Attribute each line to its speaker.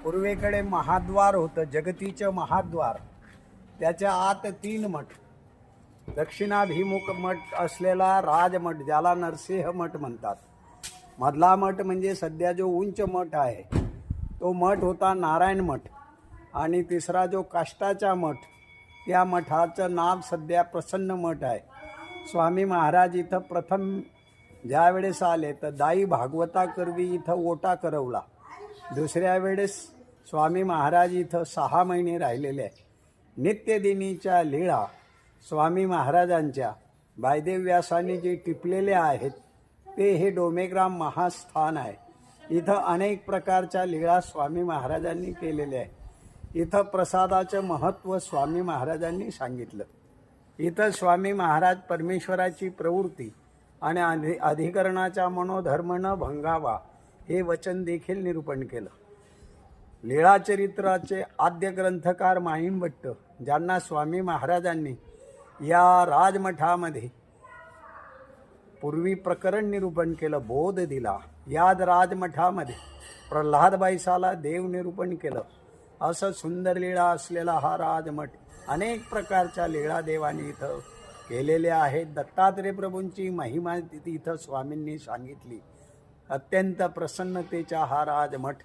Speaker 1: पूर्वेकडे महाद्वार होतं, जगतीचं महाद्वार. त्याच्या आत 3 मठ. दक्षिणाभिमुख मठ असलेला राजमठ, ज्याला नरसिंह मठ म्हणतात. मधला मठ म्हणजे सध्या जो उंच मठ आहे तो मठ होता नारायण मठ. आणि तिसरा जो काष्टाचा मठ, त्या मठाचं नाव सध्या प्रसन्न मठ आहे. स्वामी महाराज इथं प्रथम ज्यावेळेस आले तर दाई भागवताकरवी इथं ओटा करवला. दुसऱ्या वेळेस स्वामी महाराज इथं 6 महिने राहिलेले आहे. नित्यदिनीच्या लीळा स्वामी महाराजांच्या वायदेव व्यासांनी जे टिपलेले आहेत ते हे डोमेग्राम महास्थान आहे. इथं अनेक प्रकारच्या लीळा स्वामी महाराजांनी केलेल्या आहे. इथं प्रसादाचं महत्त्व स्वामी महाराजांनी सांगितलं. इथं स्वामी महाराज परमेश्वराची प्रवृत्ती आणि अधिकरणाचा मनोधर्म न भंगावा हे वचन देखील निरूपण केलं. लीळाचरित्राचे आद्य ग्रंथकार माहिमभट्ट, ज्यांना स्वामी महाराजांनी या राजमठामध्ये पूर्वी प्रकरण निरूपण केलं, बोध दिला. याच राजमठामध्ये प्रल्हाद बाईसाला देव निरूपण केलं. असं सुंदर लीळा असलेला हा राजमठ. अनेक प्रकारच्या लीळा देवाने इथं केलेल्या आहेत. दत्तात्रय प्रभूंची महिमा इथं स्वामींनी सांगितली. अत्यंत प्रसन्नतेचा हा राजमठ